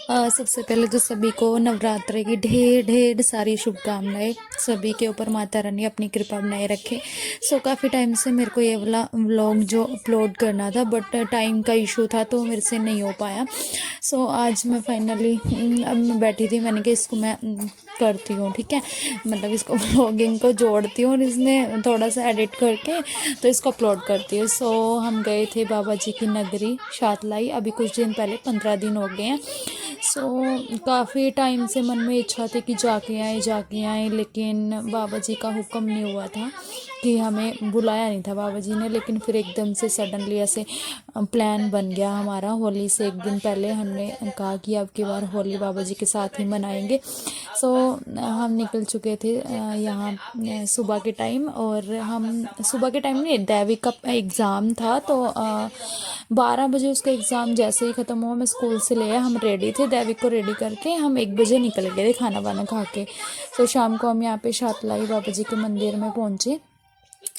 सबसे पहले तो सभी को नवरात्रि की ढेर ढेर सारी शुभकामनाएं। सभी के ऊपर माता रानी अपनी कृपा बनाए रखे। सो काफ़ी टाइम से मेरे को ये वाला व्लॉग जो अपलोड करना था, बट टाइम का इशू था तो मेरे से नहीं हो पाया। सो आज मैं फाइनली अब मैं बैठी थी, मैंने कहा इसको मैं करती हूँ, ठीक है, मतलब इसको व्लॉगिंग को जोड़ती हूँ और इसमें थोड़ा सा एडिट करके तो इसको अपलोड करती हूँ। सो हम गए थे बाबा जी की नगरी शातलाई, अभी कुछ दिन पहले, 15 दिन हो गए हैं। सो काफ़ी टाइम से मन में इच्छा थी कि जाके आए, लेकिन बाबा जी का हुक्म नहीं हुआ था, कि हमें बुलाया नहीं था बाबा जी ने। लेकिन फिर एकदम से सडनली ऐसे प्लान बन गया हमारा। होली से एक दिन पहले हमने कहा कि अब की बार होली बाबा जी के साथ ही मनाएंगे। सो हम निकल चुके थे यहाँ सुबह के टाइम, और हम सुबह के टाइम नहीं, दैविक का एग्ज़ाम था, तो 12 बजे उसका एग्ज़ाम जैसे ही ख़त्म हुआ, मैं स्कूल से ले आया, हम रेडी थे, दैविक को रेडी करके हम 1 बजे निकल गए थे खाना वाना खा के। तो शाम को हम यहाँ पे शातलाई बाबा जी के मंदिर में पहुँचे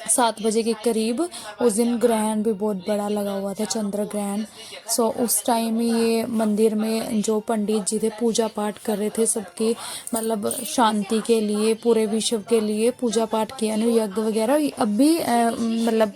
7 बजे के करीब। उस दिन ग्रहण भी बहुत बड़ा लगा हुआ था, चंद्र ग्रहण। सो उस टाइम ये मंदिर में जो पंडित जी थे पूजा पाठ कर रहे थे, सबके मतलब शांति के लिए, पूरे विश्व के लिए पूजा पाठ किया, यज्ञ वगैरह। अब भी मतलब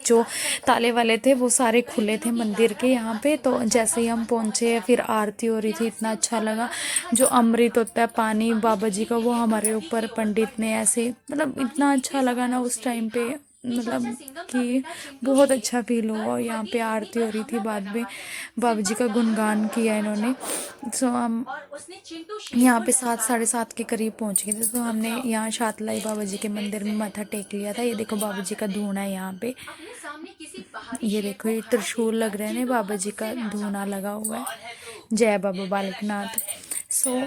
जो ताले वाले थे वो सारे खुले थे मंदिर के यहाँ पे। तो जैसे ही हम पहुँचे फिर आरती हो रही थी, इतना अच्छा लगा। जो अमृत होता है पानी बाबा जी का, वो हमारे ऊपर पंडित ने ऐसे, मतलब इतना अच्छा लगा ना उस टाइम पे, मतलब कि बहुत अच्छा फील हुआ। यहाँ पे आरती हो रही थी, बाद में बाबा जी का गुणगान किया इन्होंने। सो हम यहाँ पे 7 साढ़े 7 के करीब पहुँच गए थे। तो हमने यहाँ शातलाई बाबा जी के मंदिर में माथा टेक लिया था। ये देखो बाबा जी का धूना है यहाँ पे, ये देखो ये त्रिशूल लग रहे हैं ना, बाबा जी का धूना लगा हुआ है। जय बाबा बालकनाथ। सो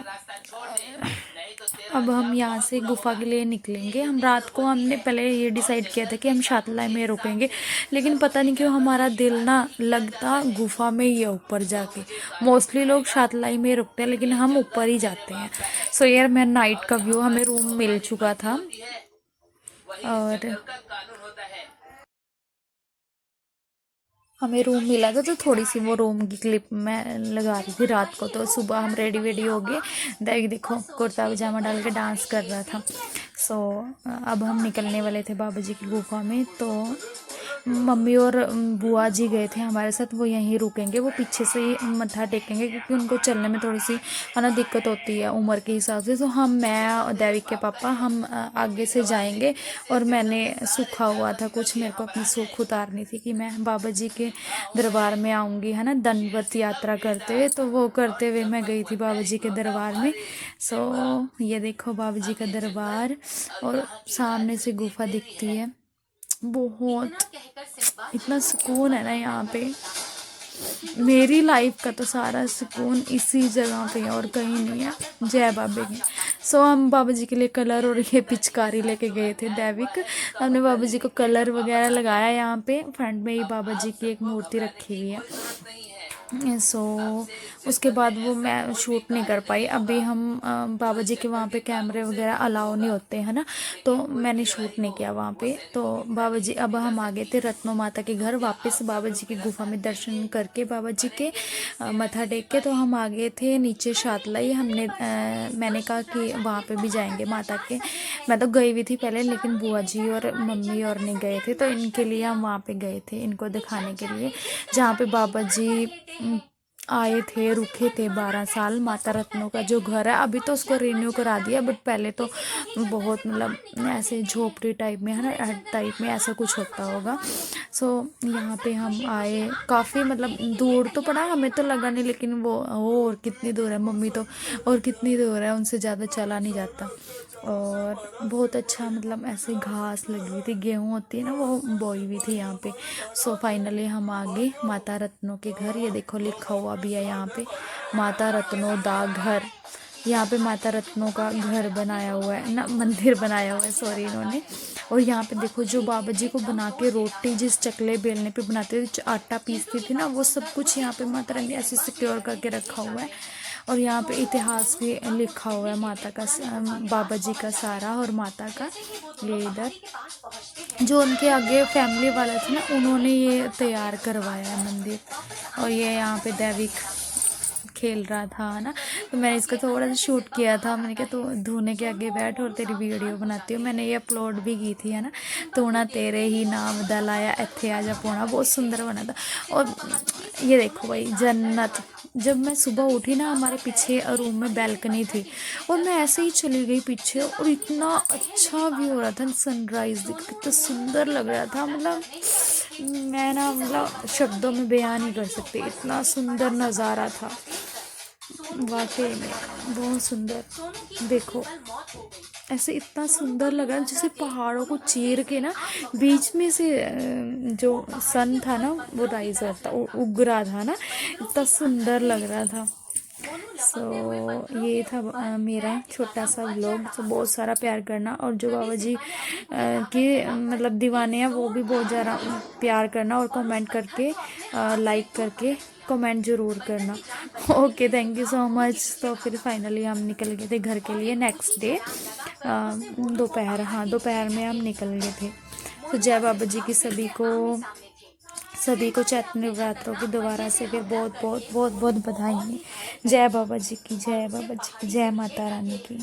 अब हम यहाँ से गुफा के लिए निकलेंगे। हम रात को, हमने पहले ये डिसाइड किया था कि हम शातलाई में रुकेंगे, लेकिन पता नहीं क्यों हमारा दिल ना लगता गुफा में ही है ऊपर जाके। मोस्टली लोग शातलाई में रुकते हैं, लेकिन हम ऊपर ही जाते हैं। सो यार, मैं नाइट का व्यू, हमें रूम मिल चुका था, और हमें रूम मिला था, तो थोड़ी सी वो रूम की क्लिप मैं लगा रही थी रात को। तो सुबह हम रेडी वेडी हो गए, देखो कुर्ता पजामा डाल के डांस कर रहा था। सो अब हम निकलने वाले थे बाबा जी की गुफा में। तो मम्मी और बुआ जी गए थे हमारे साथ, वो यहीं रुकेंगे, वो पीछे से ही मत्था टेकेंगे, क्योंकि उनको चलने में थोड़ी सी है ना दिक्कत होती है उम्र के हिसाब से। तो मैं और दैविक के पापा हम आगे से जाएंगे। और मैंने सूखा हुआ था कुछ, मेरे को अपनी सूख उतारनी थी कि मैं बाबा जी के दरबार में आऊँगी, है ना, दंडवत यात्रा करते हुए। तो वो करते हुए मैं गई थी बाबा जी के दरबार में। सो ये देखो बाबा जी का दरबार, और सामने से गुफा दिखती है। बहुत इतना सुकून है ना यहाँ पे। मेरी लाइफ का तो सारा सुकून इसी जगह पे है और कहीं नहीं है। जय बाबे की। सो हम बाबा जी के लिए कलर और ये पिचकारी लेके गए थे दैविक। हमने बाबा जी को कलर वगैरह लगाया। यहाँ पे फ्रंट में ही बाबा जी की एक मूर्ति रखी हुई है। सो उसके बाद वो मैं शूट नहीं कर पाई। अभी हम बाबा जी के वहाँ पे कैमरे वगैरह अलाउ नहीं होते हैं ना, तो मैंने शूट नहीं किया वहाँ पे। तो बाबा जी, अब हम आ गए थे रत्नो माता के घर वापस। बाबा जी की गुफा में दर्शन करके बाबा जी के मत्था टेक के, तो हम आ गए थे नीचे शातलाई। मैंने कहा कि वहाँ पे भी जाएंगे माता के। मैं तो गई हुई थी पहले, लेकिन बुआ जी और मम्मी और नहीं गए थे, तो इनके लिए हम वहाँ पे गए थे, इनको दिखाने के लिए, जहाँ पे बाबा जी आए थे, रुके थे 12 साल। माता रत्नों का जो घर है, अभी तो उसको रिन्यू करा दिया, बट पहले तो बहुत मतलब ऐसे झोपड़ी टाइप में, है ना, हट टाइप में ऐसा कुछ होता होगा। सो यहाँ पे हम आए, काफ़ी मतलब दूर तो पड़ा, हमें तो लगा नहीं, लेकिन वो और कितनी दूर है, मम्मी तो और कितनी दूर है, उनसे ज़्यादा चला नहीं जाता। और बहुत अच्छा, मतलब ऐसे घास लगी हुई थी, गेहूँ होती है ना, वो बोई हुई थी यहाँ पे। सो फाइनली हम आ गए माता रत्नों के घर। ये देखो लिखा हुआ भी है यहाँ पे, माता रत्नों दा घर। यहाँ पे माता रत्नों का घर बनाया हुआ है ना, मंदिर बनाया हुआ है, सॉरी, इन्होंने। और यहाँ पे देखो जो बाबा जी को बना के रोटी जिस चकले बेलने पे बनाते थे, आटा पीसती थी ना, वो सब कुछ यहाँ पे माता रानी ऐसे सिक्योर करके रखा हुआ है। और यहाँ पे इतिहास भी लिखा हुआ है माता का, बाबा जी का सारा, और माता का। ये इधर जो उनके आगे फैमिली वाला था ना, उन्होंने ये तैयार करवाया है मंदिर। और ये यहाँ पे दैविक खेल रहा था, है ना। तो मैंने इसका थोड़ा सा शूट किया था। मैंने कहा तू धोने के आगे बैठ और तेरी वीडियो बनाती हूँ। मैंने ये अपलोड भी की थी, है ना। तूना तेरे ही नाम दा लाया इत्थे आजा पोना, बहुत सुंदर बना था। और ये देखो भाई जन्नत। जब मैं सुबह उठी ना, हमारे पीछे रूम में बैल्कनी थी और मैं ऐसे ही चली गई पीछे और इतना अच्छा व्यू हो रहा था, सनराइज दिख कितना सुंदर लग रहा था। मतलब मैं ना मतलब शब्दों में बयान नहीं कर सकती, इतना सुंदर नज़ारा था वाकई में, बहुत सुंदर। देखो ऐसे इतना सुंदर लग रहा जैसे पहाड़ों को चीर के ना बीच में से जो सन था ना वो राइज होता उग रहा था ना, इतना सुंदर लग रहा था। ये था मेरा छोटा सा व्लॉग। तो बहुत सारा प्यार करना, और जो बाबा जी के मतलब दीवाने हैं वो भी बहुत ज़्यादा प्यार करना, और कमेंट करके लाइक करके कमेंट ज़रूर करना। Okay, thank you so much. तो फिर फाइनली हम निकल गए थे घर के लिए नेक्स्ट डे दोपहर, हाँ दोपहर में हम निकल गए थे। तो जय बाबा जी की सभी को चैत्र नवरात्रों की दोबारा से फिर बहुत बहुत बहुत बहुत बधाई। जय बाबा जी की, जय बाबा जी की, जय माता रानी की।